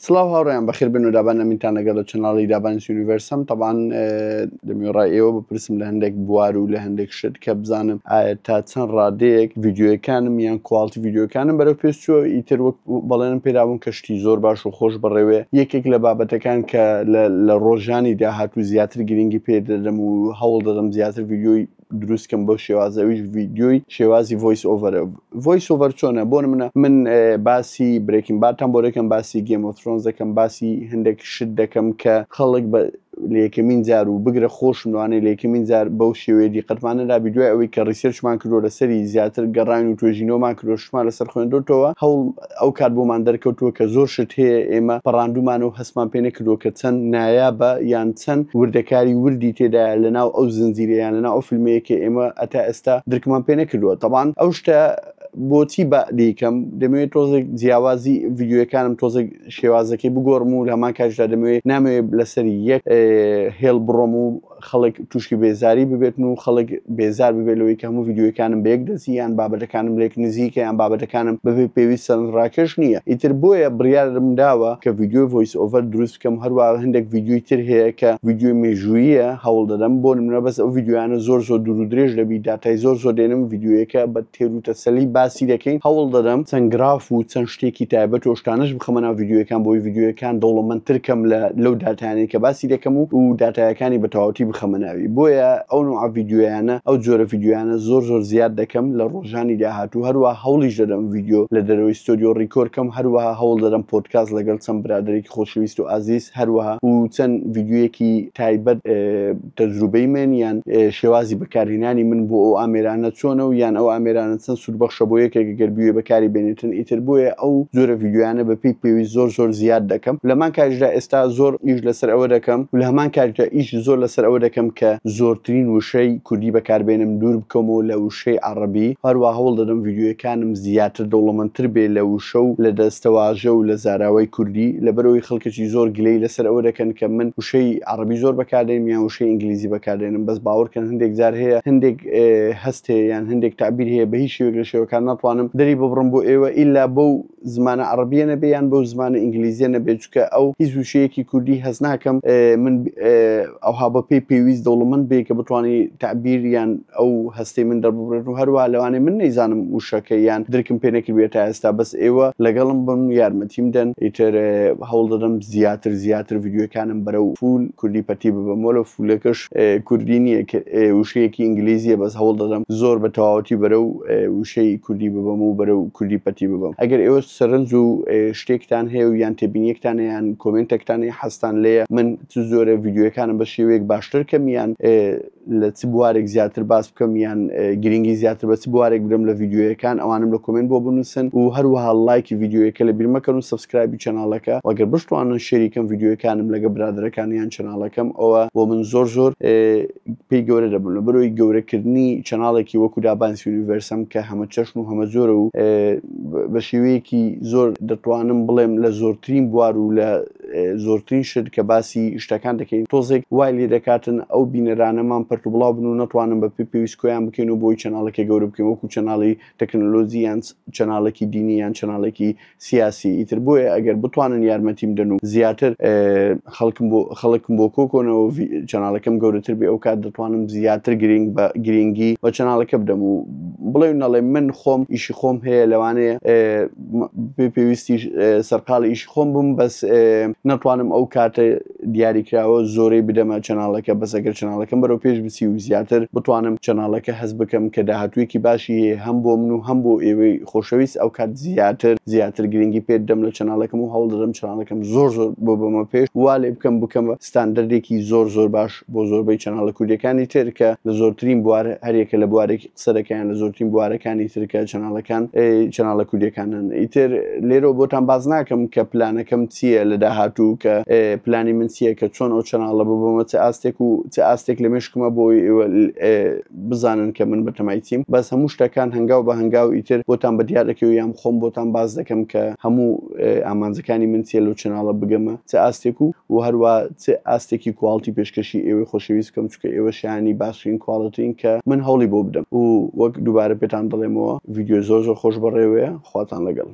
سڵاو هاوڕێیان بەخێر بن و دابانەمینتان لەگەڵ لە چەناڵی دابانس یونیڤەرسم طبعاً دەمیێڕای ئێوە بپرسم لە هەندێک بوار و لە هەندێک شت کە بزانم تا چەند ڕادەیەک ڤیدیۆیەکانم یان کوالتی ڤیدیۆکانم بەرەو پێشچووە ئیتر وەک بەڵێنم پێدابوون کە شتی زۆر باش و خۆش بڕێوێ یەکێک لە بابەتەکان کە لە ڕۆژانی داهاتوو زیاتر گرنگی پێ دەدەم و هەوڵ دەدەم زیاتر ڤیدیۆی دروستکەم بەو شێوازەویش ڤیدیۆی شێوازی ڤۆیس ئۆڤەرە. ڤۆیس ئۆڤەر چۆنە؟ بۆ نمونە من باسی برێکینگ بادتان بۆ دەکەم، باسی گێم ئۆف ترۆنز دەکەم، باسی هەندێک شت دەکەم کە خەڵک لە یەکەمین جار و بگرە خۆشم لەوانەیە لە یەکەمین جار بەو شێوەیە دیقەتمانەدا دوای ئەوەی کە ڕیسێرچمان کردووە لەسەری زیاتر گەڕان و توێژینەوەمان کردووە شتمان لەسەر خوێندۆتەوە هەوڵ ئەو کات بۆمان دەرکەوتووە کە زۆر شت هەیە ئێمە پەڕاندومان و هەستمان پێ نەکردووە کە چەند نایابە یان چەند وردەکاری وردی تێدایە لەناو ئەو زنجیرەیان لەناو ئەو فیلمەیەکە ئێمە ئەتا ئێستا درکمان پێ نەکردووە. طبعاً ئەو شتە بۆچی بە دیکەم دەمەوێت تۆزێک جیاوازی ڤیدیۆەکانم تۆزێک شێوازەکەی بگۆڕم و لە هەمان کاتژدا دەمەوێت نامەوێت لەسەری یەک هێڵ بڕۆم و خەڵک تووشی بێزاری ببێتن و خەڵک بێزار ببێت لەوەی کە هەموو ڤیدیۆەکانم بەیەک دەزی یان بابەتەکانم لێک نزیکە یان بابەتەکانم بەبێ پێویست سەرنجڕاکێش نییە. ئیتر بۆیە بڕیارم داوە کە ڤیدیۆی ڤۆیس ئۆڤەر دروست بکەم. هەروەها هەندێک ڤیدیۆی تر هەیە کە ڤیدیۆی مێژووییە هەوڵ دەدەم بۆ نمونە بەس ئەو ڤیدیۆیانە زۆر دوور و درێژ دەبی داتای زۆر دێنم ڤیدیۆیەکە بە تێر و تەسەلی باسی دەکەین هەوڵ دەدەم چەند گراف و چەند شتێکی تایبەت و شتانەش بخەمە ناو ڤیدیۆیەکان بۆی ڤیدیۆیەکان دەوڵەمەندتر کەم لەو داتایانەی کە باسی دەکەم و داتایەکانی بە تەواوەتی بخەمە ناوی. بۆیە ئەو نوع ڤیدیۆیانە ئەو جۆرە ڤیدیۆیانە زۆر زیاد دەکەم لە ڕۆژانی داهاتوو. هەروەها هەوڵیش دەدەم ڤیدیۆ لە دەرەوەی ستۆدیۆ ڕیکۆردکەم، هەروەها هەوڵ دەدەم پۆدکاست لەگەڵ چەند برادێکی خۆشەویست و ئازیز هەروەها و چەند ڤیدیۆیەکی تایبەت تەجروبەی من یان شێوازی بەکارهێنانی من بۆ ئەو ئامێرانە چۆنە و یان ئەو ئامێرانە چەند سوودبەخشە بۆ یەکێک گەر بوێ بەکاری بێنێتن. ئیتر بۆیە ئەو جۆرە ڤیدیۆیانە بەپێی پێویست زۆر زیاد دەکەم. لەمان کاتژدا ئێستا زۆر ئیش لەسەر ئەوە دەکەم و لە هەمان کاتژدا ئیش زۆر لەسەر ئەوە دەکەم کە زۆرترین وشەی کوردی بەکاربێنم دوور بکەمەوە لە وشەی عەرەبی. هەروەها هەوڵ دەدەم ڤیدیۆیەکانم زیاتر دەوڵەمەندتر بێ لە وشە و لە دەستەواژە و لە زاراوەی کوردی لەبەرەوەی خەڵکێکی زۆر گلەی لەسەر ئەوە دەکەن کە من وشەی عەرەبی زۆر بەکاردێنم یان وشەی ئینگلیزی بەکاردێنم. بەس باوەڕکەن هەندێک جار هەیە هەندێک هەست هەیە یان هەندێک تعبیر هەیە بە هیچ شێوەیەک لە شێوەکان ناتوانم دەری ببڕم بۆ ئێوە ئیلا بەو زمانە عەرەبیە نەبێ یان بەو زمانە ئینگلیزیە نەبێ چونکە ئەو هیچ وشەیەکی کوردی هەست ناکەم من ئەوها بەپێی پێویست دەوڵەمەند بێ کە بتوانانی تعبیر یان ئەو هەستەی من دەرببڕێت و هەروەها لەوانەیە من نەیزانم وشەکە یان درکم پێ نەکردوێت تا ئێستا بەس ئێوە لەگەڵم بن یارمەتیم دەن. ئیتر هەوڵ دەدەم زیاتر ڤیدیۆکانم بەرەو فول کوردی پەتی ببەمەوە لە فولەکەش کوردی نییە وشەیەکی ئینگلیزیە بەس هەوڵ دەدەم زۆر بە تەواوەتی بەرەو وشەی کوردی ببەم و بەرەو کوردی پەتی ببەم. ئەگەر ئێوە سەرنج و شتێکتان هەیە و یان تێبینیەکتان یان کۆمنتێکتان هەیە حەستان لێیە من زۆرە ڤیدیۆەکانم بە شێوەیەک باشتر کەم یان لە چ بوارێک زیاتر باس بکەم یان گرنگی زیاتر بە چ بوارێک بدەم لە ڤیدیۆیەکان ئەوانم لە کۆمنت بۆ بنووسن و هەروەها لایکی ڤیدیۆیەکە لە بیر مەکەن و سەبسکرایبی چەناڵەکە و ئەگەر بتوانن شێریکەم ڤیدیۆیەکانم لەگە برادەرەکان یان چەناڵەکەم ئەوە بۆ من زۆر پێی گەورە دەبن لەبەرەوەی گەورەکردنی چەناڵێکی وەکو دابانس یونیڤەرسم کە هەمە چەشن و هەمە زۆرە و بە شێوەیەکی زۆر دەتوانم بڵێم لە زۆرترین بوار و لە زۆرترین شت کە باسی شتەکان دەکەین تۆزێک وای لێ دەکاتن ئەو بینەرانەمان پەرت و بڵاو بن و نەتوانم بە پێویست کۆیان بکەین و بۆی چەناڵەکە گەورە بکەین وەکو چەناڵی تەکنۆلۆژی یان چەناڵێکی دینی یان چەناڵێکی سیاسی. ئیتر بۆیە ئەگەر بتوانن یارمەتیم دەن و زیاتر خەڵکم بۆ کۆکۆنەوە چەناڵەکەم گەورەتر بێ ئەو کات دەتوانم زیاتر گرنگی بە چەناڵەکە بدەم و بڵێ نەڵێ من خۆم ئیشی خۆم هەیە لەوانەیە پێویستی سەرقاڵی ئیشی خۆم بم بەس نەتوانم ئەو کاتە دیاریکراوە زۆرەی بدەمە چەناڵەکە بەس ئەگەر چەناڵەکەم بەرەو پێش بچی و زیاتر بتوانم چەناڵەکە هەست بکەم کە داهاتوویەکی باشی هەم بۆ من و هەم بۆ ئێوەی خۆشەویست ئەو کات زیاتر گرنگی پێ دەم لە چەناڵەکەم و هەوڵ دەدەم چەناڵەکەم زۆر بۆ بەمە پێش وا لێ بکەمە ستاندەردێکی زۆر باش بۆ زۆربەی چەناڵە کوردیەکانی تر کە لە زۆرترین بوار هەرێکە لە بوارێکی قسە دەکەیان لە زۆرترین بوارەکانی ترکە چەناڵە کوردیەکانن. ئیتر لێرە بۆتان باز ناکەم کە پلانەکەم چییە لە داهاتوو کە پلانی من چییە کە چۆن ئەو چەناڵە ببەمە چ ئاستێک لە مێشکمە بۆی بزانن کە من بەتەمایتیم بەس هەموو شتەکان هەنگاو بە هەنگاو ئیتر بۆتان بەدیار دەکەوە یان خۆم بۆتان باز دەکەم کە هەموو ئامانجەکانی من چیە لەو چەناڵە بگەمە چ ئاستێک و هەروە چ ئاستێکی کوالتی پێشکەشی ئێوەی خۆشەویست بکەم چونکە ئێوە شایانی باشترین کوالتین کە من هەوڵی بۆ بدەم و وەک دووبارە پێتان دەڵێمەوە ڤیدیۆ زۆر خۆش بەڕێوەیە خواتان لەگەڵ.